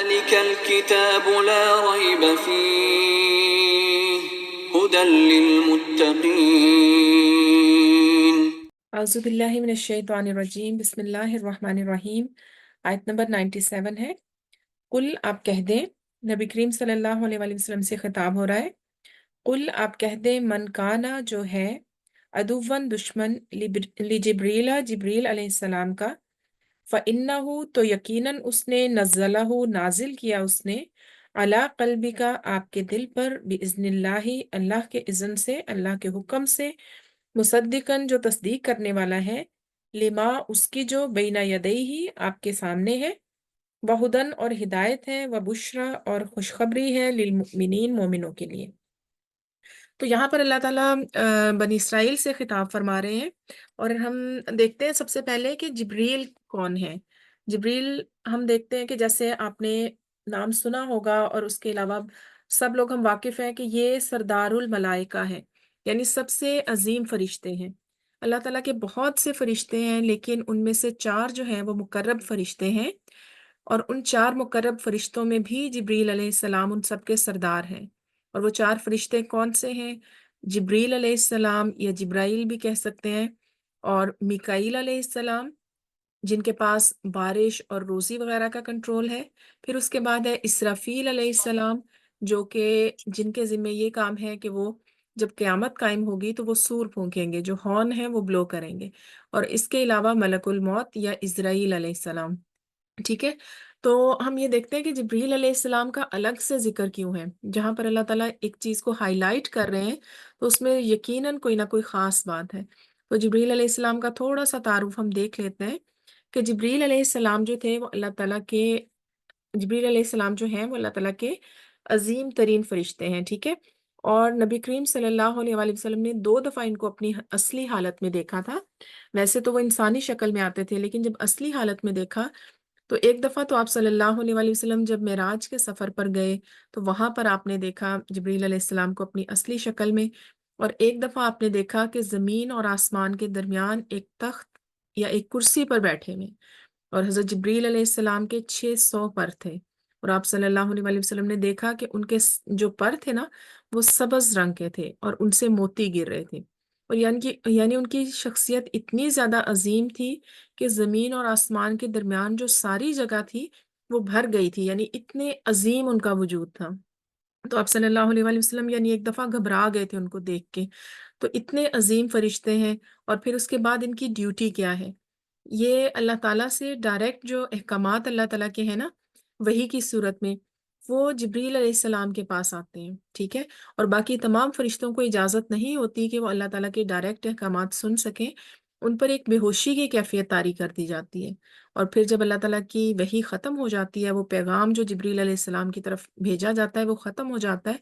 ذلك الكتاب لا ريب فيه هدى للمتقين. اعوذ باللہ من الشیطان الرجیم، بسم اللہ الرحمن الرحیم۔ آیت نمبر 97 ہے۔ قل آپ کہہ دیں، نبی کریم صلی اللہ علیہ وآلہ وسلم سے خطاب ہو رہا ہے۔ قل آپ کہہ دیں، من کانا جو ہے، عدوًا دشمن، لجبریل جبریل علیہ السلام کا، فَإِنَّهُ تو یقیناً اس نے نزلہ نازل کیا اس نے، علی قلبک آپ کے دل پر، بإذن اللہ اللہ کے اذن سے، اللہ کے حکم سے، مصدقاً جو تصدیق کرنے والا ہے، لما اس کی جو بین یدیہ آپ کے سامنے ہے، وہدن اور ہدایت ہے، وبشرا اور خوشخبری ہے، للمؤمنین مومنوں کے لیے۔ تو یہاں پر اللہ تعالیٰ بنی اسرائیل سے خطاب فرما رہے ہیں، اور ہم دیکھتے ہیں سب سے پہلے کہ جبریل کون ہے۔ جبریل ہم دیکھتے ہیں کہ جیسے آپ نے نام سنا ہوگا، اور اس کے علاوہ سب لوگ ہم واقف ہیں کہ یہ سردار الملائکہ ہے، یعنی سب سے عظیم فرشتے ہیں۔ اللہ تعالیٰ کے بہت سے فرشتے ہیں، لیکن ان میں سے 4 جو ہیں وہ مقرب فرشتے ہیں، اور ان 4 مقرب فرشتوں میں بھی جبریل علیہ السلام ان سب کے سردار ہیں۔ اور وہ 4 فرشتے کون سے ہیں؟ جبریل علیہ السلام، یا جبرائیل بھی کہہ سکتے ہیں، اور میکائیل علیہ السلام جن کے پاس بارش اور روزی وغیرہ کا کنٹرول ہے۔ پھر اس کے بعد ہے اسرافیل علیہ السلام، جو کہ جن کے ذمہ یہ کام ہے کہ وہ جب قیامت قائم ہوگی تو وہ سور پھونکیں گے، جو ہارن ہے وہ بلو کریں گے۔ اور اس کے علاوہ ملک الموت یا اسرائیل علیہ السلام، ٹھیک ہے۔ تو ہم یہ دیکھتے ہیں کہ جبریل علیہ السلام کا الگ سے ذکر کیوں ہے۔ جہاں پر اللہ تعالیٰ ایک چیز کو ہائی لائٹ کر رہے ہیں تو اس میں یقیناً کوئی نہ کوئی خاص بات ہے۔ تو جبریل علیہ السلام کا تھوڑا سا تعارف ہم دیکھ لیتے ہیں کہ جبریل علیہ السلام جو تھے وہ اللہ تعالیٰ کے جبریل علیہ السلام جو ہیں وہ اللہ تعالیٰ کے عظیم ترین فرشتے ہیں، ٹھیک ہے۔ اور نبی کریم صلی اللہ علیہ وآلہ وسلم نے 2 دفعہ ان کو اپنی اصلی حالت میں دیکھا تھا۔ ویسے تو وہ انسانی شکل میں آتے تھے، لیکن جب اصلی حالت میں دیکھا تو ایک دفعہ تو آپ صلی اللہ علیہ وآلہ وسلم جب معراج کے سفر پر گئے تو وہاں پر آپ نے دیکھا جبریل علیہ السلام کو اپنی اصلی شکل میں، اور ایک دفعہ آپ نے دیکھا کہ زمین اور آسمان کے درمیان ایک تخت یا ایک کرسی پر بیٹھے ہوئے، اور حضرت جبریل علیہ السلام کے 600 پر تھے، اور آپ صلی اللہ علیہ وآلہ وسلم نے دیکھا کہ ان کے جو پر تھے نا وہ سبز رنگ کے تھے، اور ان سے موتی گر رہے تھے، اور یعنی ان کی شخصیت اتنی زیادہ عظیم تھی کہ زمین اور آسمان کے درمیان جو ساری جگہ تھی وہ بھر گئی تھی، یعنی اتنے عظیم ان کا وجود تھا۔ تو آپ صلی اللہ علیہ وآلہ وسلم یعنی ایک دفعہ گھبرا گئے تھے ان کو دیکھ کے۔ تو اتنے عظیم فرشتے ہیں، اور پھر اس کے بعد ان کی ڈیوٹی کیا ہے؟ یہ اللہ تعالیٰ سے ڈائریکٹ جو احکامات اللہ تعالیٰ کے ہیں نا وحی کی صورت میں، وہ جبریل علیہ السلام کے پاس آتے ہیں، ٹھیک ہے۔ اور باقی تمام فرشتوں کو اجازت نہیں ہوتی کہ وہ اللہ تعالیٰ کے ڈائریکٹ احکامات سن سکیں، ان پر ایک بے ہوشی کی کیفیت طاری کر دی جاتی ہے۔ اور پھر جب اللہ تعالیٰ کی وحی ختم ہو جاتی ہے، وہ پیغام جو جبریل علیہ السلام کی طرف بھیجا جاتا ہے وہ ختم ہو جاتا ہے،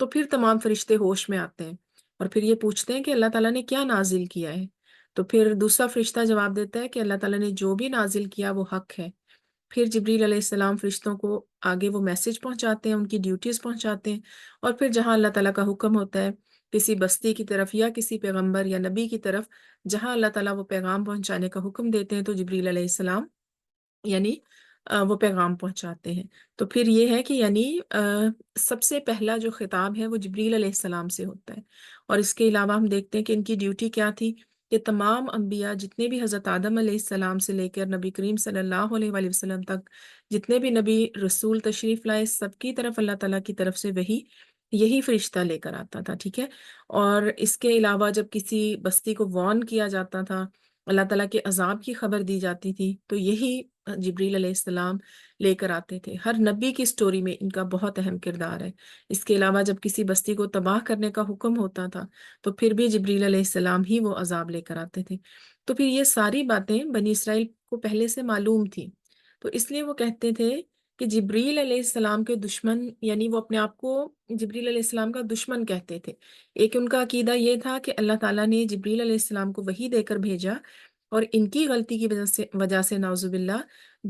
تو پھر تمام فرشتے ہوش میں آتے ہیں، اور پھر یہ پوچھتے ہیں کہ اللہ تعالیٰ نے کیا نازل کیا ہے؟ تو پھر دوسرا فرشتہ جواب دیتا ہے کہ اللہ تعالیٰ نے جو بھی نازل کیا وہ حق ہے۔ پھر جبریل علیہ السلام فرشتوں کو آگے وہ میسج پہنچاتے ہیں، ان کی ڈیوٹیز پہنچاتے ہیں، اور پھر جہاں اللہ تعالیٰ کا حکم ہوتا ہے کسی بستی کی طرف یا کسی پیغمبر یا نبی کی طرف، جہاں اللہ تعالیٰ وہ پیغام پہنچانے کا حکم دیتے ہیں تو جبریل علیہ السلام یعنی وہ پیغام پہنچاتے ہیں۔ تو پھر یہ ہے کہ یعنی سب سے پہلا جو خطاب ہے وہ جبریل علیہ السلام سے ہوتا ہے۔ اور اس کے علاوہ ہم دیکھتے ہیں کہ ان کی ڈیوٹی کیا تھی کہ تمام انبیاء جتنے بھی حضرت آدم علیہ السلام سے لے کر نبی کریم صلی اللہ علیہ وآلہ وسلم تک جتنے بھی نبی رسول تشریف لائے، سب کی طرف اللہ تعالیٰ کی طرف سے یہی فرشتہ لے کر آتا تھا، ٹھیک ہے۔ اور اس کے علاوہ جب کسی بستی کو وارن کیا جاتا تھا، اللہ تعالیٰ کے عذاب کی خبر دی جاتی تھی، تو یہی جبریل علیہ السلام لے کر آتے تھے۔ ہر نبی کی سٹوری میں ان کا بہت اہم کردار ہے۔ اس کے علاوہ جب کسی بستی کو تباہ کرنے کا حکم ہوتا تھا تو پھر بھی جبریل علیہ السلام ہی وہ عذاب لے کر آتے تھے۔ تو پھر یہ ساری باتیں بنی اسرائیل کو پہلے سے معلوم تھی، تو اس لیے وہ کہتے تھے کہ جبریل علیہ السلام کے دشمن، یعنی وہ اپنے آپ کو جبریل علیہ السلام کا دشمن کہتے تھے۔ ایک ان کا عقیدہ یہ تھا کہ اللہ تعالیٰ نے جبریل علیہ السلام کو وحی دے کر بھیجا، اور ان کی غلطی کی وجہ سے نعوذ باللہ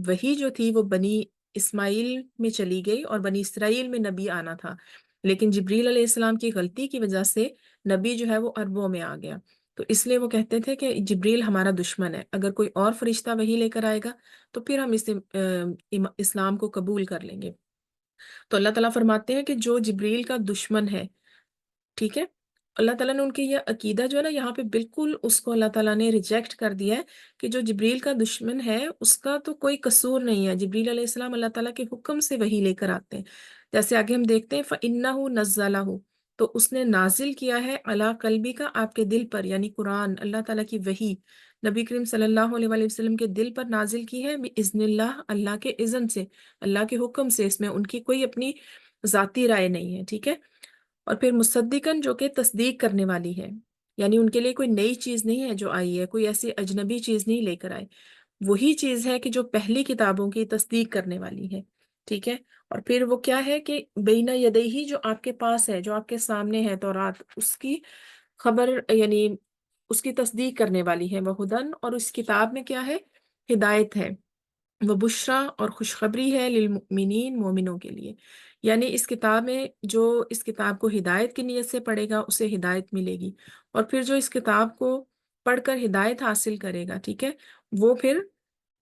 وحی جو تھی وہ بنی اسماعیل میں چلی گئی، اور بنی اسرائیل میں نبی آنا تھا، لیکن جبریل علیہ السلام کی غلطی کی وجہ سے نبی جو ہے وہ عربوں میں آ گیا۔ تو اس لیے وہ کہتے تھے کہ جبریل ہمارا دشمن ہے، اگر کوئی اور فرشتہ وہی لے کر آئے گا تو پھر ہم اسلام کو قبول کر لیں گے۔ تو اللہ تعالیٰ فرماتے ہیں کہ جو جبریل کا دشمن ہے، ٹھیک ہے، اللہ تعالیٰ نے ان کے یہ عقیدہ جو ہے نا یہاں پہ بالکل اس کو اللہ تعالیٰ نے ریجیکٹ کر دیا ہے کہ جو جبریل کا دشمن ہے اس کا تو کوئی قصور نہیں ہے، جبریل علیہ السلام اللہ تعالیٰ کے حکم سے وحی لے کر آتے ہیں۔ جیسے آگے ہم دیکھتے ہیں فَإِنَّهُ نَزَّلَهُ، تو اس نے نازل کیا ہے علی قلبی کا، آپ کے دل پر، یعنی قرآن، اللہ تعالیٰ کی وحی نبی کریم صلی اللہ علیہ وآلہ وسلم کے دل پر نازل کی ہے بِإِذْنِ اللہ، اللہ کے اذن سے، اللہ کے حکم سے، اس میں ان کی کوئی اپنی ذاتی رائے نہیں ہے، ٹھیک ہے۔ اور پھر مصدقن، جو کہ تصدیق کرنے والی ہے، یعنی ان کے لیے کوئی نئی چیز نہیں ہے جو آئی ہے، کوئی ایسی اجنبی چیز نہیں لے کر آئے، وہی چیز ہے کہ جو پہلی کتابوں کی تصدیق کرنے والی ہے، ٹھیک ہے۔ اور پھر وہ کیا ہے کہ بین یدیہی، جو آپ کے پاس ہے، جو آپ کے سامنے ہے تورات، اس کی خبر، یعنی اس کی تصدیق کرنے والی ہے، وہ ہدن، اور اس کتاب میں کیا ہے، ہدایت ہے، وہ بشرا، اور خوشخبری ہے للمؤمنین، مومنوں کے لیے، یعنی اس کتاب میں جو اس کتاب کو ہدایت کی نیت سے پڑھے گا اسے ہدایت ملے گی، اور پھر جو اس کتاب کو پڑھ کر ہدایت حاصل کرے گا، ٹھیک ہے، وہ پھر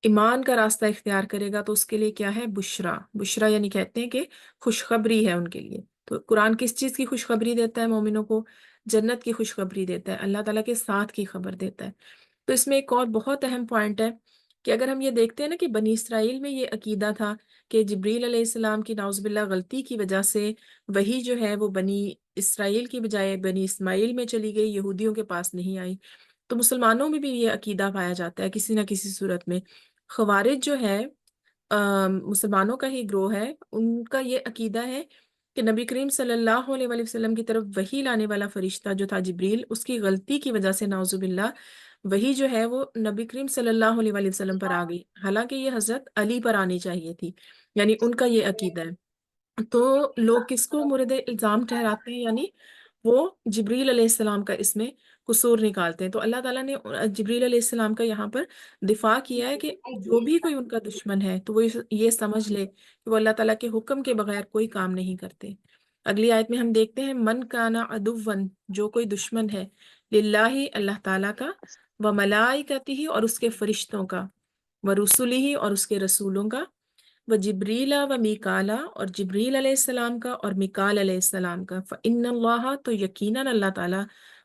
ایمان کا راستہ اختیار کرے گا، تو اس کے لیے کیا ہے، بشرا، بشرا یعنی کہتے ہیں کہ خوشخبری ہے ان کے لیے۔ تو قرآن کس چیز کی خوشخبری دیتا ہے مومنوں کو؟ جنت کی خوشخبری دیتا ہے، اللہ تعالیٰ کے ساتھ کی خبر دیتا ہے۔ تو اس میں ایک اور بہت اہم پوائنٹ ہے کہ اگر ہم یہ دیکھتے ہیں نا کہ بنی اسرائیل میں یہ عقیدہ تھا کہ جبریل علیہ السلام کی نعوذ باللہ غلطی کی وجہ سے وہی جو ہے وہ بنی اسرائیل کی بجائے بنی اسماعیل میں چلی گئی، یہودیوں کے پاس نہیں آئی، تو مسلمانوں میں بھی یہ عقیدہ پایا جاتا ہے کسی نہ کسی صورت میں۔ خوارج جو ہے مسلمانوں کا ہی گروہ ہے، ان کا یہ عقیدہ ہے کہ نبی کریم صلی اللہ علیہ وآلہ وسلم کی طرف وحی لانے والا فرشتہ جو تھا جبریل، اس کی غلطی کی وجہ سے نعوذ باللہ وہی جو ہے وہ نبی کریم صلی اللہ علیہ وآلہ وسلم پر آ گئی، حالانکہ یہ حضرت علی پر آنی چاہیے تھی، یعنی ان کا یہ عقیدہ ہے۔ تو لوگ کس کو مورد الزام ٹھہراتے ہیں؟ یعنی وہ جبریل علیہ السلام کا اس میں قصور نکالتے ہیں۔ تو اللہ تعالیٰ نے جبریل علیہ السلام کا یہاں پر دفاع کیا ہے کہ جو بھی کوئی ان کا دشمن ہے تو وہ یہ سمجھ لے کہ وہ اللہ تعالیٰ کے حکم کے بغیر کوئی کام نہیں کرتے۔ اگلی آیت میں ہم دیکھتے ہیں من کانا عدون، جو کوئی دشمن ہے، للہ، اللہ تعالیٰ کا، و ملائکتہ، اور اس کے فرشتوں کا، و رسولہ، اور اس کے رسولوں کا، و جبریل و میکالا، اور جبریل علیہ السلام کا اور میکال علیہ السلام کا، فإن اللہ، تو یقیناً اللہ تعالیٰ،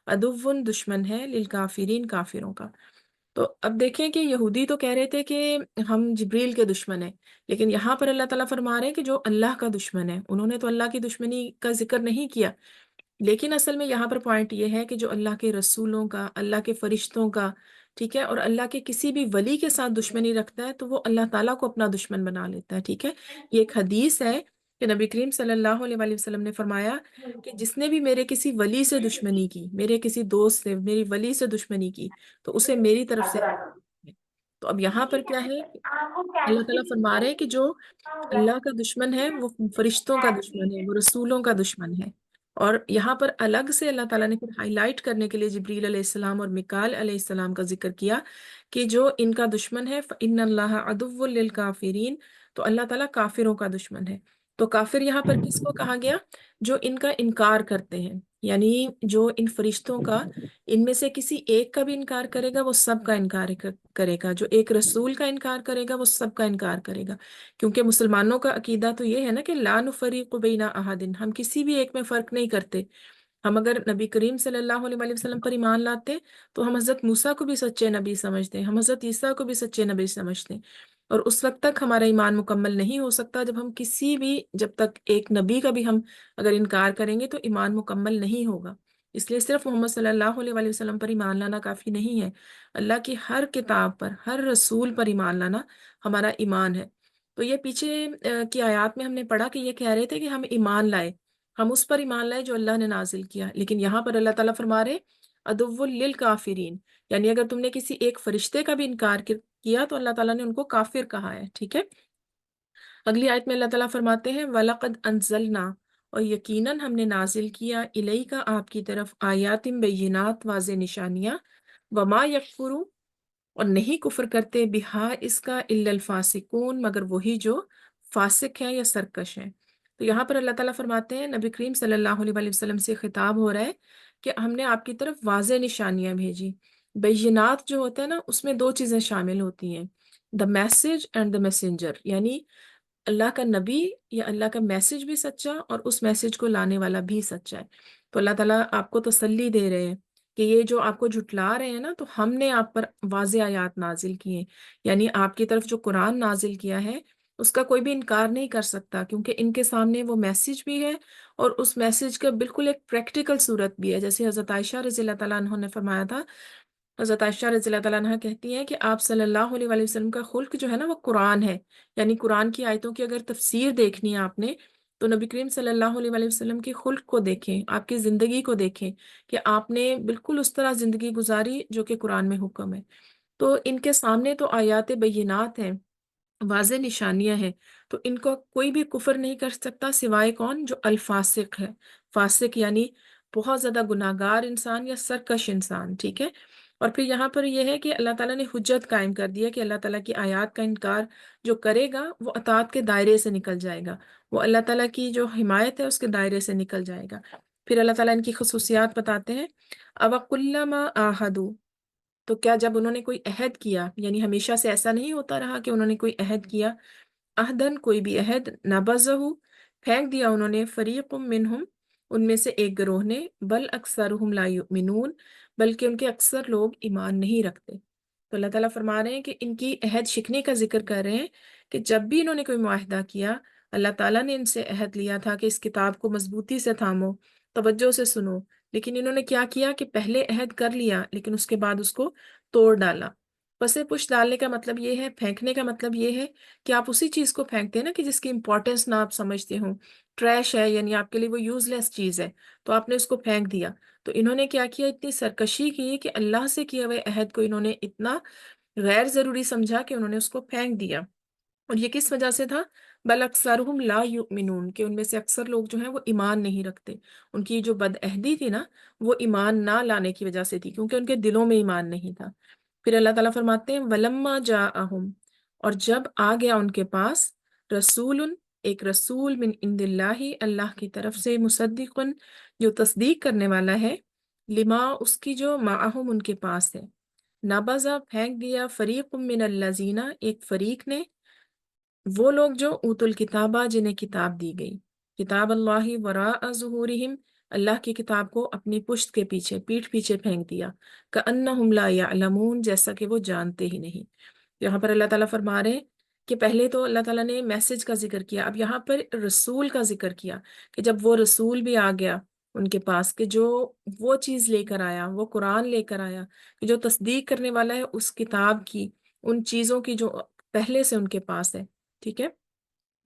عدوٌ، دشمن ہے، للکافرین، کافروں کا۔ تو اب دیکھیں کہ یہودی تو کہہ رہے تھے کہ ہم جبریل کے دشمن ہیں، لیکن یہاں پر اللہ تعالیٰ فرما رہے ہیں کہ جو اللہ کا دشمن ہے، انہوں نے تو اللہ کی دشمنی کا ذکر نہیں کیا، لیکن اصل میں یہاں پر پوائنٹ یہ ہے کہ جو اللہ کے رسولوں کا، اللہ کے فرشتوں کا، ٹھیک ہے، اور اللہ کے کسی بھی ولی کے ساتھ دشمنی رکھتا ہے تو وہ اللہ تعالیٰ کو اپنا دشمن بنا لیتا ہے، ٹھیک ہے۔ یہ ایک حدیث ہے کہ نبی کریم صلی اللہ علیہ وآلہ وسلم نے فرمایا کہ جس نے بھی میرے کسی ولی سے دشمنی کی، میرے کسی دوست سے، میری ولی سے دشمنی کی، تو اسے میری طرف سے ہے۔ تو اب یہاں پر کیا ہے، اللہ تعالیٰ فرما رہے ہیں کہ جو اللہ کا دشمن ہے وہ فرشتوں کا دشمن ہے، وہ رسولوں کا دشمن ہے۔ اور یہاں پر الگ سے اللہ تعالیٰ نے پھر ہائی لائٹ کرنے کے لیے جبریل علیہ السلام اور میکال علیہ السلام کا ذکر کیا کہ جو ان کا دشمن ہے فإن اللہ عدو للکافرین، تو اللہ تعالیٰ کافروں کا دشمن ہے۔ تو کافر یہاں پر کس کو کہا گیا؟ جو ان کا انکار کرتے ہیں، یعنی جو ان فرشتوں کا، ان میں سے کسی ایک کا بھی انکار کرے گا وہ سب کا انکار کرے گا، جو ایک رسول کا انکار کرے گا وہ سب کا انکار کرے گا، کیونکہ مسلمانوں کا عقیدہ تو یہ ہے نا کہ لا نفرق بین احد، ہم کسی بھی ایک میں فرق نہیں کرتے۔ ہم اگر نبی کریم صلی اللہ علیہ وآلہ وسلم پر ایمان لاتے ہیں تو ہم حضرت موسیٰ کو بھی سچے نبی سمجھتے ہیں، ہم حضرت عیسیٰ کو بھی سچے نبی سمجھتے ہیں، اور اس وقت تک ہمارا ایمان مکمل نہیں ہو سکتا جب ہم کسی بھی، جب تک ایک نبی کا بھی ہم اگر انکار کریں گے تو ایمان مکمل نہیں ہوگا۔ اس لیے صرف محمد صلی اللہ علیہ وآلہ وسلم پر ایمان لانا کافی نہیں ہے، اللہ کی ہر کتاب پر، ہر رسول پر ایمان لانا ہمارا ایمان ہے۔ تو یہ پیچھے کی آیات میں ہم نے پڑھا کہ یہ کہہ رہے تھے کہ ہم ایمان لائے، ہم اس پر ایمان لائے جو اللہ نے نازل کیا، لیکن یہاں پر اللہ تعالیٰ فرما رہے عدو للکافرین، یعنی اگر تم نے کسی ایک فرشتے کا بھی انکار کیا تو اللہ تعالیٰ نے ان کو کافر کہا ہے، ٹھیک ہے۔ اگلی آیت میں اللہ تعالیٰ فرماتے ہیں وَلَقَدْ أَنزَلْنَا، اور یقیناً ہم نے نازل کیا الیک، آپ کی طرف، آیات بینات، واضح نشانیاں، وما یکفر، اور نہیں کفر کرتے، بہا، اس کا، الا الفاسقون، مگر وہی جو فاسق ہیں یا سرکش ہیں۔ تو یہاں پر اللہ تعالیٰ فرماتے ہیں نبی کریم صلی اللہ علیہ وآلہ وسلم سے خطاب ہو رہا ہے کہ ہم نے آپ کی طرف واضح نشانیاں بھیجی۔ بینات جو ہوتا ہے نا، اس میں دو چیزیں شامل ہوتی ہیں، the message and the messenger, یعنی اللہ کا نبی یا اللہ کا میسج بھی سچا اور اس میسج کو لانے والا بھی سچا ہے۔ تو اللہ تعالیٰ آپ کو تسلی دے رہے ہیں کہ یہ جو آپ کو جھٹلا رہے ہیں نا، تو ہم نے آپ پر واضح آیات نازل کی ہیں، یعنی آپ کی طرف جو قرآن نازل کیا ہے اس کا کوئی بھی انکار نہیں کر سکتا، کیونکہ ان کے سامنے وہ میسج بھی ہے اور اس میسج کا بالکل ایک پریکٹیکل صورت بھی ہے۔ جیسے حضرت عائشہ رضی اللہ تعالیٰ عنہ نے فرمایا تھا، حضرت عائشہ رضی اللہ تعالیٰ عنہ کہتی ہیں کہ آپ صلی اللہ علیہ وآلہ وسلم کا خلق جو ہے نا وہ قرآن ہے، یعنی قرآن کی آیتوں کی اگر تفسیر دیکھنی ہے آپ نے تو نبی کریم صلی اللہ علیہ وآلہ وسلم کے خلق کو دیکھیں، آپ کی زندگی کو دیکھیں کہ آپ نے بالکل اس طرح زندگی گزاری جو کہ قرآن میں حکم ہے۔ تو ان کے سامنے تو آیات بینات ہیں، واضح نشانیاں ہیں، تو ان کو کوئی بھی کفر نہیں کر سکتا سوائے کون؟ جو الفاسق ہے۔ فاسق یعنی بہت زیادہ گناہ گار انسان یا سرکش انسان، ٹھیک ہے۔ اور پھر یہاں پر یہ ہے کہ اللہ تعالیٰ نے حجت قائم کر دی ہے کہ اللہ تعالیٰ کی آیات کا انکار جو کرے گا وہ اطاعت کے دائرے سے نکل جائے گا، وہ اللہ تعالیٰ کی جو حمایت ہے اس کے دائرے سے نکل جائے گا۔ پھر اللہ تعالیٰ ان کی خصوصیات بتاتے ہیں، اوَکُلَّمَا عَاهَدُوا، تو کیا جب انہوں نے کوئی عہد کیا، یعنی ہمیشہ سے ایسا نہیں ہوتا رہا کہ انہوں نے کوئی عہد کیا، عہدن کوئی بھی عہد، نبذہ پھینک دیا انہوں نے، فریق منہم ان میں سے ایک گروہ نے، بل اکثرہم لا یؤمنون بلکہ ان کے اکثر لوگ ایمان نہیں رکھتے۔ تو اللہ تعالیٰ فرما رہے ہیں کہ ان کی عہد شکنے کا ذکر کر رہے ہیں کہ جب بھی انہوں نے کوئی معاہدہ کیا، اللہ تعالیٰ نے ان سے عہد لیا تھا کہ اس کتاب کو مضبوطی سے تھامو، توجہ سے سنو، لیکن انہوں نے کیا کیا کہ پہلے عہد کر لیا لیکن اس کے بعد اس کو توڑ ڈالا۔ پسے پش ڈالنے کا مطلب یہ ہے، پھینکنے کا مطلب یہ ہے کہ آپ اسی چیز کو پھینکتے ہیں نا کہ جس کی امپورٹنس نہ آپ سمجھتے ہوں، ٹریش ہے، یعنی آپ کے لیے وہ یوز لیس چیز ہے، تو آپ نے اس کو پھینک دیا۔ تو انہوں نے کیا کیا، اتنی سرکشی کی کہ اللہ سے کیے ہوئے عہد کو انہوں نے اتنا غیر ضروری سمجھا کہ انہوں نے اس کو پھینک دیا۔ اور یہ کس وجہ سے تھا؟ بل اکثرہم لا یؤمنون، کہ ان میں سے اکثر لوگ جو ہیں وہ ایمان نہیں رکھتے۔ ان کی جو بدعہدی تھی نا وہ ایمان نہ لانے کی وجہ سے تھی، کیونکہ ان کے دلوں میں ایمان نہیں تھا۔ پھر اللہ تعالیٰ فرماتے ہیں ولما جاءہم، اور جب آ گیا ان کے پاس، رسول ایک رسول من عند اللہ اللہ کی طرف سے، مصدق جو تصدیق کرنے والا ہے، لما اس کی جو معہم ان کے پاس ہے، نبذا پھینک دیا، فریق من الذین ایک فریق نے، وہ لوگ جو اوت الکتابہ جنہیں کتاب دی گئی، کتاب اللہ وراء ظہورہم اللہ کی کتاب کو اپنی پشت کے پیچھے، پیٹھ پیچھے پھینک دیا، کأنہم لا یعلمون جیسا کہ وہ جانتے ہی نہیں۔ یہاں پر اللہ تعالیٰ فرما رہے ہیں کہ پہلے تو اللہ تعالیٰ نے میسج کا ذکر کیا، اب یہاں پر رسول کا ذکر کیا کہ جب وہ رسول بھی آ گیا ان کے پاس کہ جو وہ چیز لے کر آیا، وہ قرآن لے کر آیا کہ جو تصدیق کرنے والا ہے اس کتاب کی، ان چیزوں کی جو پہلے سے ان کے پاس ہے، ٹھیک ہے۔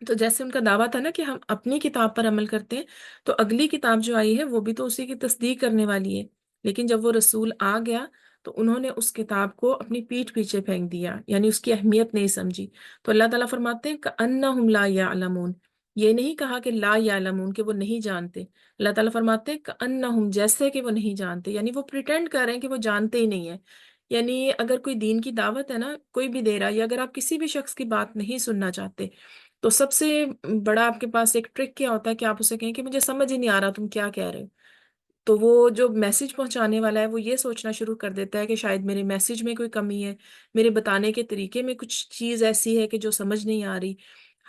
تو جیسے ان کا دعویٰ تھا نا کہ ہم اپنی کتاب پر عمل کرتے ہیں، تو اگلی کتاب جو آئی ہے وہ بھی تو اسی کی تصدیق کرنے والی ہے، لیکن جب وہ رسول آ گیا تو انہوں نے اس کتاب کو اپنی پیٹھ پیچھے پھینک دیا، یعنی اس کی اہمیت نہیں سمجھی۔ تو اللہ تعالیٰ فرماتے ہیں کأنہم لا یعلمون، یہ نہیں کہا کہ لا یعلمون کہ وہ نہیں جانتے، اللہ تعالیٰ فرماتے ہیں کأنہم جیسے کہ وہ نہیں جانتے، یعنی وہ پریٹینڈ کر رہے ہیں کہ وہ جانتے ہی نہیں ہیں۔ یعنی اگر کوئی دین کی دعوت ہے نا، کوئی بھی دے رہا ہے، یا اگر آپ کسی بھی شخص کی بات نہیں سننا چاہتے تو سب سے بڑا آپ کے پاس ایک ٹرک کیا ہوتا ہے کہ آپ اسے کہیں کہ مجھے سمجھ ہی نہیں آ رہا تم کیا کہہ رہے ہو۔ تو وہ جو میسج پہنچانے والا ہے وہ یہ سوچنا شروع کر دیتا ہے کہ شاید میرے میسج میں کوئی کمی ہے، میرے بتانے کے طریقے میں کچھ چیز ایسی ہے کہ جو سمجھ نہیں آ رہی،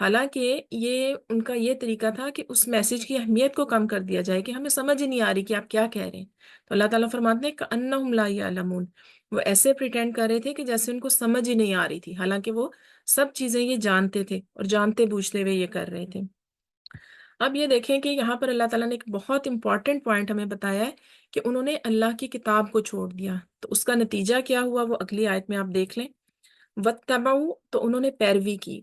حالانکہ یہ ان کا یہ طریقہ تھا کہ اس میسج کی اہمیت کو کم کر دیا جائے کہ ہمیں سمجھ ہی نہیں آ رہی کہ آپ کیا کہہ رہے ہیں۔ تو اللہ تعالیٰ فرماتے ہیں کأنہم لا یعلمون، وہ ایسے پریٹینڈ کر رہے تھے کہ جیسے ان کو سمجھ ہی نہیں آ رہی تھی، حالانکہ وہ سب چیزیں یہ جانتے تھے اور جانتے بوجھتے ہوئے یہ کر رہے تھے۔ اب یہ دیکھیں کہ یہاں پر اللہ تعالیٰ نے ایک بہت امپورٹنٹ پوائنٹ ہمیں بتایا ہے کہ انہوں نے اللہ کی کتاب کو چھوڑ دیا، تو اس کا نتیجہ کیا ہوا وہ اگلی آیت میں آپ دیکھ لیں۔ وَاتَّبَعُوا، تو انہوں نے پیروی کی،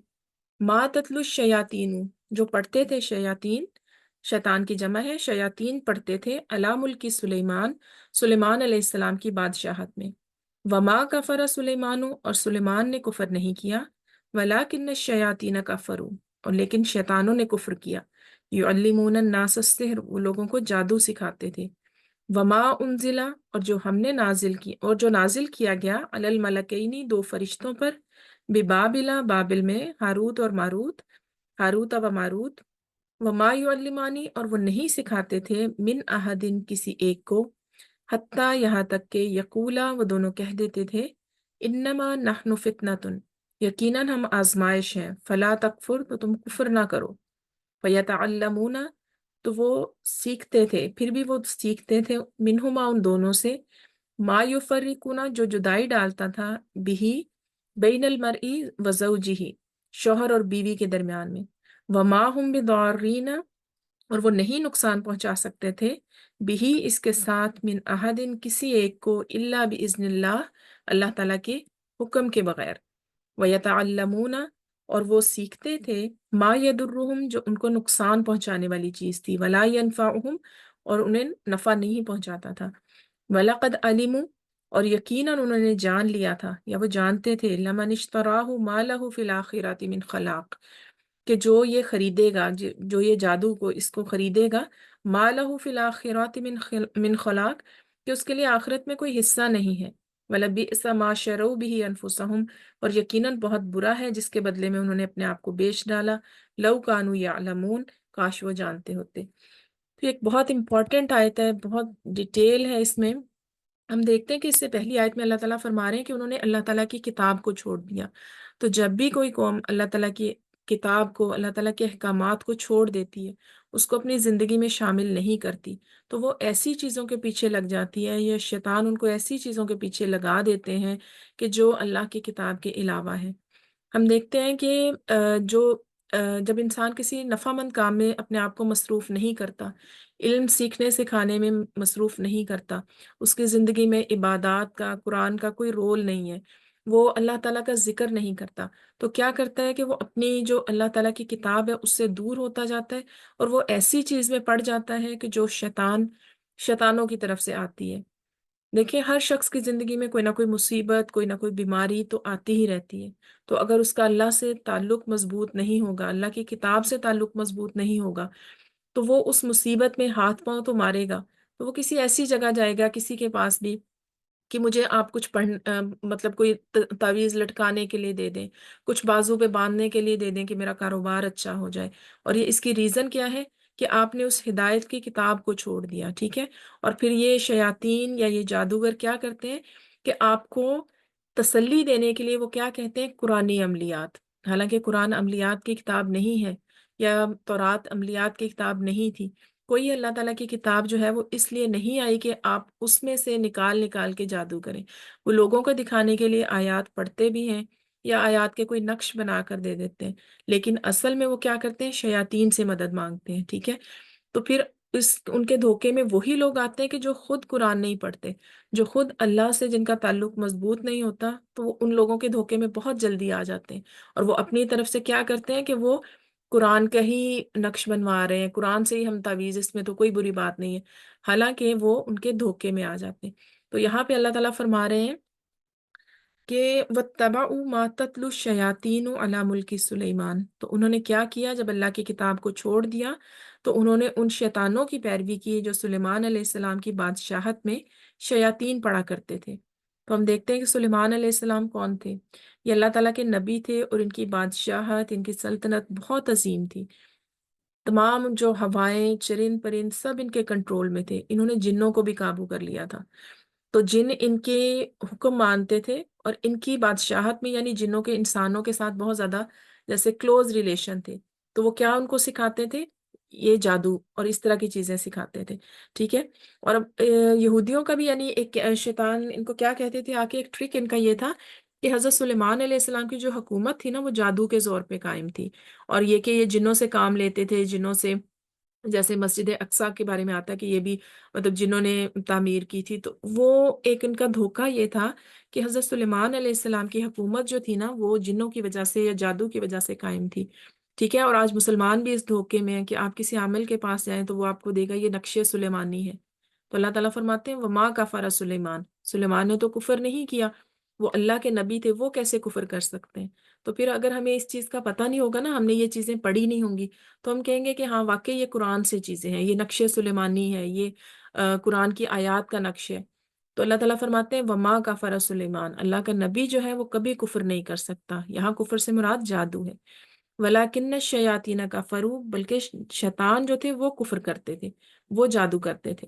ما تتلو الشیاطین، جو پڑھتے تھے شیاطین، شیطان کی جمع ہے، شیاطین پڑھتے تھے، علی ملک سلیمان، سلیمان علیہ السلام کی بادشاہت میں، وما کفر سلیمان، اور سلیمان نے کفر نہیں کیا، ولکن الشیاطین کفروا، اور لیکن شیطانوں نے کفر کیا، یعلمون الناس السحر، وہ لوگوں کو جادو سکھاتے تھے، وما انزلا، اور جو ہم نے نازل کی، اور جو نازل کیا گیا، علی الملکین، دو فرشتوں پر، ببابل، بابل میں، ہاروت اور ماروت، ہاروت و ماروت، وما یعلمانی، اور وہ نہیں سکھاتے تھے، من احدن، کسی ایک کو، حتیٰ یہاں تک کہ یقولا وہ دونوں کہہ دیتے تھے انما نحن فتنتن یقیناً ہم آزمائش ہیں فلا تکفر تو تم کفر نہ کرو فیتعلمون تو وہ سیکھتے تھے پھر بھی وہ سیکھتے تھے منہما ان دونوں سے ما یفرقون جو جدائی ڈالتا تھا بھی بین المرئی و زوجہ شوہر اور بیوی کے درمیان میں وما ہم بضارین اور وہ نہیں نقصان پہنچا سکتے تھے بھی اس کے ساتھ من احدن کسی ایک کو الا باذن اللہ اللہ تعالیٰ کے حکم کے بغیر ویتعلمون اور وہ سیکھتے تھے ما یضرہم جو ان کو نقصان پہنچانے والی چیز تھی ولا ینفعہم اور انہیں نفع نہیں پہنچاتا تھا وَلَقَدْ عَلِمُوا اور یقیناً انہوں نے جان لیا تھا یا وہ جانتے تھے لَمَنِ اشْتَرَاهُ مَا لَهُ فِي الْآخِرَةِ مِنْ خَلَاقٍ کہ جو یہ خریدے گا جو یہ جادو کو اس کو خریدے گا مَا لَهُ فِي الْآخِرَةِ مِنْ خَلَاقٍ کہ اس کے لیے آخرت میں کوئی حصہ نہیں ہے وَلَبِئْسَ مَا شَرَوْا بِهِ أَنفُسَهُمْ اور یقیناً بہت برا ہے جس کے بدلے میں انہوں نے اپنے آپ کو بیچ ڈالا لَوْ كَانُوا يَعْلَمُونَ کاش وہ جانتے ہوتے۔ تو ایک بہت امپورٹنٹ آیت ہے، بہت ڈیٹیل ہے اس میں۔ ہم دیکھتے ہیں کہ اس سے پہلی آیت میں اللہ تعالیٰ فرما رہے ہیں کہ انہوں نے اللہ تعالیٰ کی کتاب کو چھوڑ دیا۔ تو جب بھی کوئی قوم اللہ تعالیٰ کی کتاب کو، اللہ تعالیٰ کے احکامات کو چھوڑ دیتی ہے، اس کو اپنی زندگی میں شامل نہیں کرتی، تو وہ ایسی چیزوں کے پیچھے لگ جاتی ہے، یا شیطان ان کو ایسی چیزوں کے پیچھے لگا دیتے ہیں کہ جو اللہ کی کتاب کے علاوہ ہے۔ ہم دیکھتے ہیں کہ جب انسان کسی نفع مند کام میں اپنے آپ کو مصروف نہیں کرتا، علم سیکھنے سکھانے میں مصروف نہیں کرتا، اس کی زندگی میں عبادات کا، قرآن کا کوئی رول نہیں ہے، وہ اللہ تعالیٰ کا ذکر نہیں کرتا، تو کیا کرتا ہے کہ وہ اپنی جو اللہ تعالیٰ کی کتاب ہے اس سے دور ہوتا جاتا ہے، اور وہ ایسی چیز میں پڑ جاتا ہے کہ جو شیطانوں کی طرف سے آتی ہے۔ دیکھیں، ہر شخص کی زندگی میں کوئی نہ کوئی مصیبت، کوئی نہ کوئی بیماری تو آتی ہی رہتی ہے، تو اگر اس کا اللہ سے تعلق مضبوط نہیں ہوگا، اللہ کی کتاب سے تعلق مضبوط نہیں ہوگا، تو وہ اس مصیبت میں ہاتھ پاؤں تو مارے گا، تو وہ کسی ایسی جگہ جائے گا کسی کے پاس بھی کہ مجھے آپ کچھ مطلب کوئی تعویذ لٹکانے کے لیے دے دیں، کچھ بازو پہ باندھنے کے لیے دے دیں کہ میرا کاروبار اچھا ہو جائے، اور یہ اس کی ریزن کیا ہے کہ آپ نے اس ہدایت کی کتاب کو چھوڑ دیا، ٹھیک ہے۔ اور پھر یہ شیاطین یا یہ جادوگر کیا کرتے ہیں کہ آپ کو تسلی دینے کے لیے وہ کیا کہتے ہیں، قرآنی عملیات، حالانکہ قرآن عملیات کی کتاب نہیں ہے، یا تورات عملیات کی کتاب نہیں تھی۔ کوئی اللہ تعالیٰ کی کتاب جو ہے وہ اس لیے نہیں آئی کہ آپ اس میں سے نکال نکال کے جادو کریں، وہ لوگوں کو دکھانے کے لیے آیات پڑھتے بھی ہیں، یا آیات کے کوئی نقش بنا کر دے دیتے ہیں، لیکن اصل میں وہ کیا کرتے ہیں، شیاطین سے مدد مانگتے ہیں، ٹھیک ہے۔ تو پھر ان کے دھوکے میں وہی لوگ آتے ہیں کہ جو خود قرآن نہیں پڑھتے، جو خود اللہ سے جن کا تعلق مضبوط نہیں ہوتا، تو وہ ان لوگوں کے دھوکے میں بہت جلدی آ جاتے ہیں، اور وہ اپنی طرف سے کیا کرتے ہیں کہ وہ قرآن کا ہی نقش بنوا رہے ہیں، قرآن سے ہی ہم تعویذ، اس میں تو کوئی بری بات نہیں ہے، حالانکہ وہ ان کے دھوکے میں آ جاتے ہیں۔ تو یہاں پہ اللہ تعالیٰ فرما رہے ہیں کہ وَاتَّبَعُوا مَا تَتْلُو الشَّيَاطِينُ عَلَى مُلْكِ سُلَيْمَانَ، تو انہوں نے کیا کیا جب اللہ کی کتاب کو چھوڑ دیا، تو انہوں نے ان شیطانوں کی پیروی کی جو سلیمان علیہ السلام کی بادشاہت میں شیاطین پڑھا کرتے تھے۔ تو ہم دیکھتے ہیں کہ سلیمان علیہ السلام کون تھے، یہ اللہ تعالیٰ کے نبی تھے، اور ان کی بادشاہت، ان کی سلطنت بہت عظیم تھی، تمام جو ہوائیں، چرند پرند سب ان کے کنٹرول میں تھے، انہوں نے جنوں کو بھی قابو کر لیا تھا، تو جن ان کے حکم مانتے تھے، اور ان کی بادشاہت میں یعنی جنوں کے انسانوں کے ساتھ بہت زیادہ جیسے کلوز ریلیشن تھے، تو وہ کیا ان کو سکھاتے تھے، یہ جادو اور اس طرح کی چیزیں سکھاتے تھے، ٹھیک ہے۔ اور اب یہودیوں کا بھی یعنی ایک شیطان ان کو کیا کہتے تھے، آکے ایک ٹرک ان کا یہ تھا کہ حضرت سلیمان علیہ السلام کی جو حکومت تھی نا، وہ جادو کے زور پہ قائم تھی، اور یہ کہ یہ جنوں سے کام لیتے تھے، جنوں سے، جیسے مسجد اقصیٰ کے بارے میں آتا ہے کہ یہ بھی مطلب جنہوں نے تعمیر کی تھی، تو وہ ایک ان کا دھوکہ یہ تھا کہ حضرت سلیمان علیہ السلام کی حکومت جو تھی نا، وہ جنوں کی وجہ سے یا جادو کی وجہ سے قائم تھی، ٹھیک ہے۔ اور آج مسلمان بھی اس دھوکے میں ہیں کہ آپ کسی عامل کے پاس جائیں تو وہ آپ کو دے گا یہ نقش سلیمانی ہے، تو اللہ تعالیٰ فرماتے ہیں وما کفر سلیمان، سلیمان نے تو کفر نہیں کیا، وہ اللہ کے نبی تھے، وہ کیسے کفر کر سکتے ہیں؟ تو پھر اگر ہمیں اس چیز کا پتہ نہیں ہوگا نا، ہم نے یہ چیزیں پڑھی نہیں ہوں گی، تو ہم کہیں گے کہ ہاں واقعی یہ قرآن سے چیزیں ہیں، یہ نقش سلیمانی ہے، یہ قرآن کی آیات کا نقش ہے۔ تو اللہ تعالیٰ فرماتے ہیں وما کفر سلیمان، اللہ کا نبی جو ہے وہ کبھی کفر نہیں کر سکتا، یہاں کفر سے مراد جادو ہے۔ ولیکن الشیاطین کفروا، بلکہ شیطان جو تھے وہ کفر کرتے تھے، وہ جادو کرتے تھے۔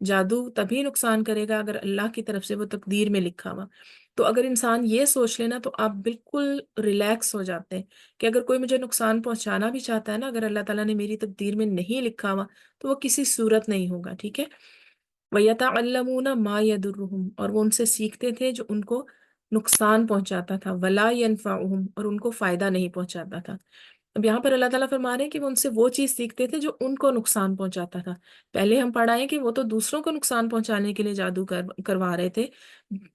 جادو تبھی نقصان کرے گا اگر اللہ کی طرف سے وہ تقدیر میں لکھا ہوا۔ تو اگر انسان یہ سوچ لینا تو آپ بالکل ریلیکس ہو جاتے ہیں کہ اگر کوئی مجھے نقصان پہنچانا بھی چاہتا ہے نا، اگر اللہ تعالیٰ نے میری تقدیر میں نہیں لکھا ہوا تو وہ کسی صورت نہیں ہوگا، ٹھیک ہے۔ وَيَتَعَلَّمُونَ مَا يَضُرُّهُمْ، اور وہ ان سے سیکھتے تھے جو ان کو نقصان پہنچاتا تھا، وَلَا يَنفَعُهُمْ، اور ان کو فائدہ نہیں پہنچاتا تھا۔ اب یہاں پر اللہ تعالیٰ فرما رہے ہیں کہ وہ ان سے وہ چیز سیکھتے تھے جو ان کو نقصان پہنچاتا تھا۔ پہلے ہم پڑھا ہے کہ وہ تو دوسروں کو نقصان پہنچانے کے لیے جادو کروا رہے تھے،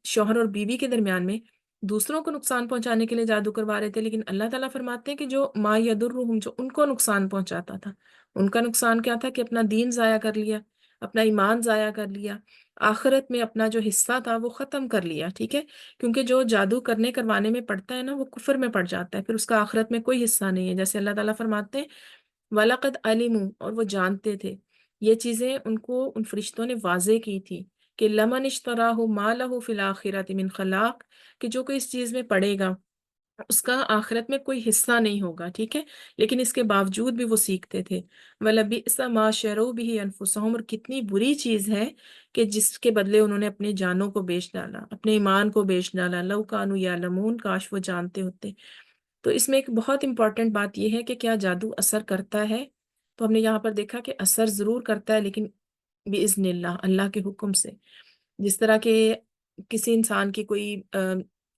شوہر اور بیوی کے درمیان میں دوسروں کو نقصان پہنچانے کے لیے جادو کروا رہے تھے، لیکن اللہ تعالیٰ فرماتے ہیں کہ جو ما یضرہم، جو ان کو نقصان پہنچاتا تھا، ان کا نقصان کیا تھا کہ اپنا دین ضائع کر لیا، اپنا ایمان ضائع کر لیا، آخرت میں اپنا جو حصہ تھا وہ ختم کر لیا، ٹھیک ہے۔ کیونکہ جو جادو کرنے کروانے میں پڑتا ہے نا وہ کفر میں پڑ جاتا ہے، پھر اس کا آخرت میں کوئی حصہ نہیں ہے، جیسے اللہ تعالیٰ فرماتے ہیں وَلَقَدْ عَلِمُوا، اور وہ جانتے تھے، یہ چیزیں ان کو ان فرشتوں نے واضح کی تھی کہ لَمَنِ اشْتَرَاهُ مَا لَهُ فِي الْآخِرَةِ مِنْ خَلَاقٍ، کہ جو کوئی اس چیز میں پڑے گا اس کا آخرت میں کوئی حصہ نہیں ہوگا، ٹھیک ہے۔ لیکن اس کے باوجود بھی وہ سیکھتے تھے۔ وَلَبِئْسَ مَا شَرَوْا بِهِ أَنفُسَهُمْ، اور کتنی بری چیز ہے کہ جس کے بدلے انہوں نے اپنی جانوں کو بیچ ڈالا، اپنے ایمان کو بیچ ڈالا، لَوْ كَانُوا يَعْلَمُونَ، کاش وہ جانتے ہوتے۔ تو اس میں ایک بہت امپورٹنٹ بات یہ ہے کہ کیا جادو اثر کرتا ہے؟ تو ہم نے یہاں پر دیکھا کہ اثر ضرور کرتا ہے، لیکن بِإِذْنِ اللہ، اللہ کے حکم سے۔ جس طرح کہ کسی انسان کی کوئی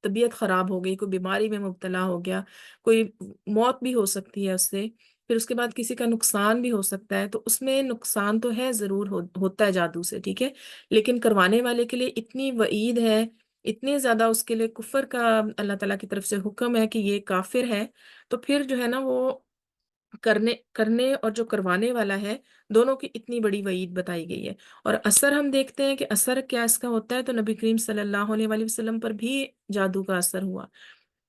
طبیعت خراب ہو گئی، کوئی بیماری میں مبتلا ہو گیا، کوئی موت بھی ہو سکتی ہے اس سے، پھر اس کے بعد کسی کا نقصان بھی ہو سکتا ہے، تو اس میں نقصان تو ہے ضرور ہوتا ہے جادو سے، ٹھیک ہے، لیکن کروانے والے کے لیے اتنی وعید ہے، اتنے زیادہ اس کے لیے کفر کا اللہ تعالیٰ کی طرف سے حکم ہے کہ یہ کافر ہے، تو پھر جو ہے نا وہ کرنے اور جو کروانے والا ہے دونوں کی اتنی بڑی وعید بتائی گئی ہے۔ اور اثر ہم دیکھتے ہیں کہ اثر کیا اس کا ہوتا ہے، تو نبی کریم صلی اللہ علیہ وآلہ وسلم پر بھی جادو کا اثر ہوا۔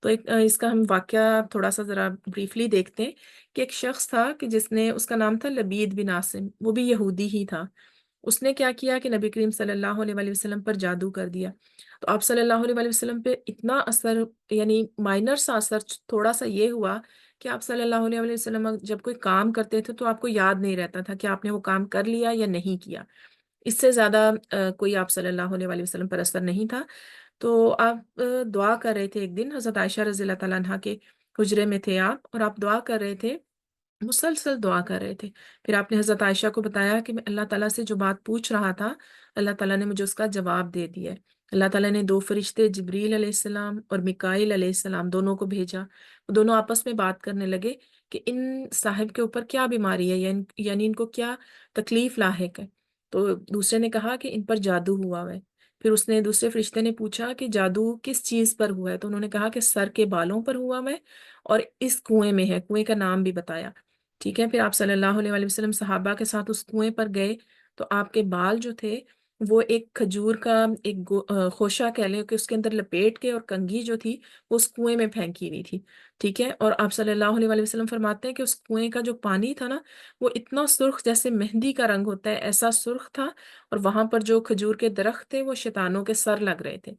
تو اس کا ہم واقعہ تھوڑا سا ذرا بریفلی دیکھتے ہیں کہ ایک شخص تھا کہ جس نے، اس کا نام تھا لبید بن عاصم، وہ بھی یہودی ہی تھا۔ اس نے کیا کیا کہ نبی کریم صلی اللہ علیہ وآلہ وسلم پر جادو کر دیا۔ تو آپ صلی اللہ علیہ وآلہ وسلم پہ اتنا اثر، یعنی مائنر سا اثر تھوڑا سا یہ ہوا کہ آپ صلی اللہ علیہ وآلہ وسلم جب کوئی کام کرتے تھے تو آپ کو یاد نہیں رہتا تھا کہ آپ نے وہ کام کر لیا یا نہیں کیا۔ اس سے زیادہ کوئی آپ صلی اللہ علیہ وآلہ وسلم پر اثر نہیں تھا۔ تو آپ دعا کر رہے تھے، ایک دن حضرت عائشہ رضی اللہ تعالیٰ عنہا کے حجرے میں تھے آپ، اور آپ دعا کر رہے تھے، مسلسل دعا کر رہے تھے۔ پھر آپ نے حضرت عائشہ کو بتایا کہ میں اللہ تعالیٰ سے جو بات پوچھ رہا تھا، اللہ تعالیٰ نے مجھے اس کا جواب دے دیا ہے۔ اللہ تعالیٰ نے دو فرشتے جبریل علیہ السلام اور میکائیل علیہ السلام دونوں کو بھیجا، وہ دونوں آپس میں بات کرنے لگے کہ ان صاحب کے اوپر کیا بیماری ہے، یعنی ان کو کیا تکلیف لاحق ہے۔ تو دوسرے نے کہا کہ ان پر جادو ہوا ہے۔ پھر اس نے، دوسرے فرشتے نے پوچھا کہ جادو کس چیز پر ہوا ہے، تو انہوں نے کہا کہ سر کے بالوں پر ہوا ہے اور اس کنویں میں ہے، کنویں کا نام بھی بتایا، ٹھیک ہے۔ پھر آپ صلی اللہ علیہ وآلہ وسلم صحابہ کے ساتھ اس کنویں پر گئے، تو آپ کے بال جو تھے وہ ایک کھجور کا ایک خوشہ کہہ لیں کہ اس کے اندر لپیٹ کے، اور کنگھی جو تھی وہ اس کنویں میں پھینکی ہوئی تھی، ٹھیک ہے۔ اور آپ صلی اللہ علیہ وآلہ وسلم فرماتے ہیں کہ اس کنویں کا جو پانی تھا نا وہ اتنا سرخ جیسے مہندی کا رنگ ہوتا ہے، ایسا سرخ تھا، اور وہاں پر جو کھجور کے درخت تھے وہ شیطانوں کے سر لگ رہے تھے۔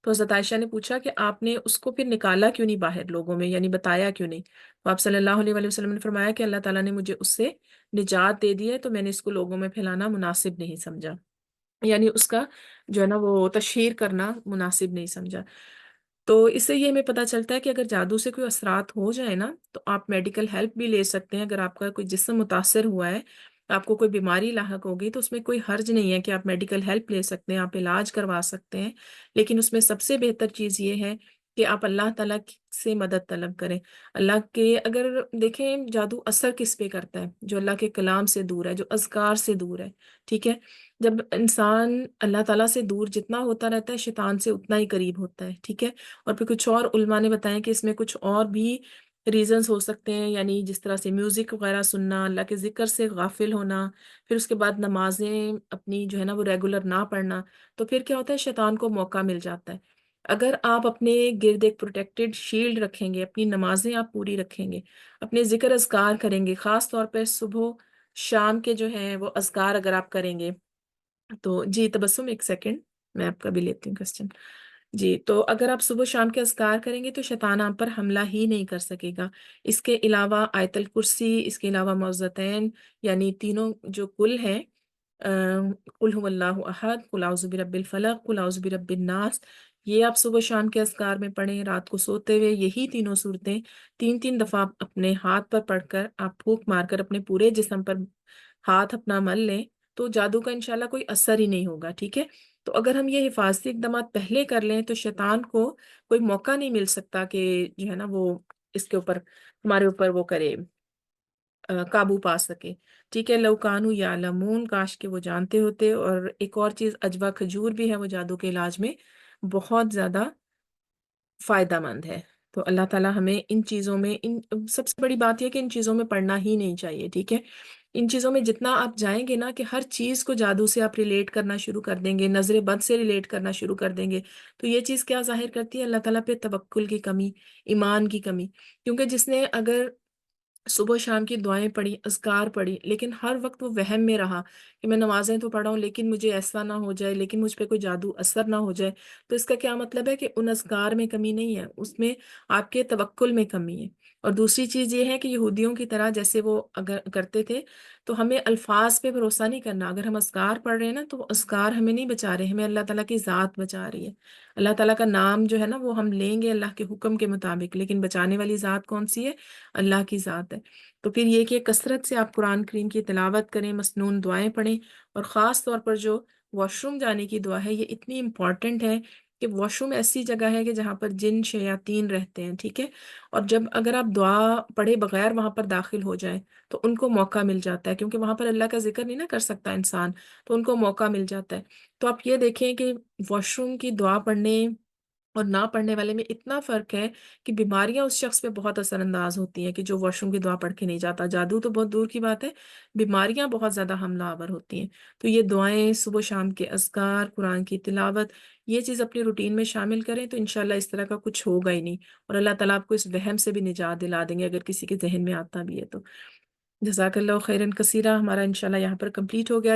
تو حضرت عائشہ نے پوچھا کہ آپ نے اس کو پھر نکالا کیوں نہیں باہر لوگوں میں، یعنی بتایا کیوں نہیں؟ تو آپ صلی اللہ علیہ وآلہ وسلم نے فرمایا کہ اللہ تعالیٰ نے مجھے اس سے نجات دے دی ہے، تو میں نے اس کو لوگوں میں پھیلانا مناسب نہیں سمجھا، یعنی اس کا جو ہے نا وہ تشہیر کرنا مناسب نہیں سمجھا۔ تو اس سے یہ ہمیں پتہ چلتا ہے کہ اگر جادو سے کوئی اثرات ہو جائے نا تو آپ میڈیکل ہیلپ بھی لے سکتے ہیں۔ اگر آپ کا کوئی جسم متاثر ہوا ہے، آپ کو کوئی بیماری لاحق ہوگی، تو اس میں کوئی حرج نہیں ہے کہ آپ میڈیکل ہیلپ لے سکتے ہیں، آپ علاج کروا سکتے ہیں، لیکن اس میں سب سے بہتر چیز یہ ہے کہ آپ اللہ تعالیٰ سے مدد طلب کریں۔ اللہ کے، اگر دیکھیں جادو اثر کس پہ کرتا ہے، جو اللہ کے کلام سے دور ہے، جو اذکار سے دور ہے، ٹھیک ہے۔ جب انسان اللہ تعالیٰ سے دور جتنا ہوتا رہتا ہے، شیطان سے اتنا ہی قریب ہوتا ہے، ٹھیک ہے۔ اور پھر کچھ اور علماء نے بتایا کہ اس میں کچھ اور بھی ریزنز ہو سکتے ہیں، یعنی جس طرح سے میوزک وغیرہ سننا، اللہ کے ذکر سے غافل ہونا، پھر اس کے بعد نمازیں اپنی جو ہے نا وہ ریگولر نہ پڑھنا، تو پھر کیا ہوتا ہے، شیطان کو موقع مل جاتا ہے۔ اگر آپ اپنے گرد ایک پروٹیکٹڈ شیلڈ رکھیں گے، اپنی نمازیں آپ پوری رکھیں گے، اپنے ذکر اذکار کریں گے، خاص طور پہ صبح شام کے جو ہیں وہ اذکار اگر آپ کریں گے، تو جی تبسم ایک سیکنڈ، میں آپ کا بھی لیتی ہوں کوسچن۔ جی، تو اگر آپ صبح شام کے اذکار کریں گے تو شیطان آپ پر حملہ ہی نہیں کر سکے گا۔ اس کے علاوہ آیت الکرسی، اس کے علاوہ معوذتین، یعنی تینوں جو کل ہیں، قل هو اللہ احد، قل اعوذ برب الفلق، قل اعوذ برب الناس، یہ آپ صبح شام کے اذکار میں پڑھیں۔ رات کو سوتے ہوئے یہی تینوں صورتیں تین تین دفعہ اپنے ہاتھ پر پڑھ کر آپ پھونک مار کر اپنے پورے جسم پر ہاتھ اپنا مل لیں تو جادو کا انشاءاللہ کوئی اثر ہی نہیں ہوگا، ٹھیک ہے۔ تو اگر ہم یہ حفاظتی اقدامات پہلے کر لیں تو شیطان کو کوئی موقع نہیں مل سکتا کہ جو ہے نا وہ اس کے اوپر ہمارے اوپر وہ کرے، قابو پا سکے، ٹھیک ہے۔ لو کانو یعلمون، کاش کہ وہ جانتے ہوتے۔ اور ایک اور چیز، اجوا کھجور بھی ہے وہ جادو کے علاج میں بہت زیادہ فائدہ مند ہے۔ تو اللہ تعالیٰ ہمیں ان چیزوں میں، ان سب سے بڑی بات یہ کہ ان چیزوں میں پڑھنا ہی نہیں چاہیے، ٹھیک ہے۔ ان چیزوں میں جتنا آپ جائیں گے نا کہ ہر چیز کو جادو سے آپ ریلیٹ کرنا شروع کر دیں گے، نظر بد سے ریلیٹ کرنا شروع کر دیں گے، تو یہ چیز کیا ظاہر کرتی ہے؟ اللہ تعالیٰ پہ توکل کی کمی، ایمان کی کمی۔ کیونکہ جس نے اگر صبح شام کی دعائیں پڑھی، اذکار پڑھی، لیکن ہر وقت وہ وہم میں رہا کہ میں نمازیں تو پڑھا ہوں لیکن مجھے ایسا نہ ہو جائے، لیکن مجھ پہ کوئی جادو اثر نہ ہو جائے، تو اس کا کیا مطلب ہے کہ ان اذکار میں کمی نہیں ہے، اس میں آپ کے توکل میں کمی ہے۔ اور دوسری چیز یہ ہے کہ یہودیوں کی طرح جیسے وہ اگر کرتے تھے تو ہمیں الفاظ پہ بھروسہ نہیں کرنا۔ اگر ہم اذکار پڑھ رہے ہیں نا تو وہ اذکار ہمیں نہیں بچا رہے، ہمیں اللہ تعالیٰ کی ذات بچا رہی ہے۔ اللہ تعالیٰ کا نام جو ہے نا وہ ہم لیں گے اللہ کے حکم کے مطابق، لیکن بچانے والی ذات کون سی ہے؟ اللہ کی ذات ہے۔ تو پھر یہ کہ کثرت سے آپ قرآن کریم کی تلاوت کریں، مسنون دعائیں پڑھیں، اور خاص طور پر جو واش روم جانے کی دعا ہے یہ اتنی امپورٹنٹ ہے کہ واش روم ایسی جگہ ہے کہ جہاں پر جن شیاطین رہتے ہیں، ٹھیک ہے۔ اور جب اگر آپ دعا پڑھے بغیر وہاں پر داخل ہو جائیں تو ان کو موقع مل جاتا ہے، کیونکہ وہاں پر اللہ کا ذکر نہیں نہ کر سکتا انسان، تو ان کو موقع مل جاتا ہے۔ تو آپ یہ دیکھیں کہ واش روم کی دعا پڑھنے اور نہ پڑھنے والے میں اتنا فرق ہے کہ بیماریاں اس شخص پہ بہت اثر انداز ہوتی ہیں کہ جو واش روم کی دعا پڑھ کے نہیں جاتا۔ جادو تو بہت دور کی بات ہے، بیماریاں بہت زیادہ حملہ آور ہوتی ہیں۔ تو یہ دعائیں، صبح شام کے اذکار، قرآن کی تلاوت، یہ چیز اپنی روٹین میں شامل کریں تو انشاءاللہ اس طرح کا کچھ ہوگا ہی نہیں، اور اللہ تعالیٰ آپ کو اس وہم سے بھی نجات دلا دیں گے اگر کسی کے ذہن میں آتا بھی ہے تو۔ جزاک اللہ خیرن کثیرہ، ہمارا انشاءاللہ یہاں پر کمپلیٹ ہو گیا۔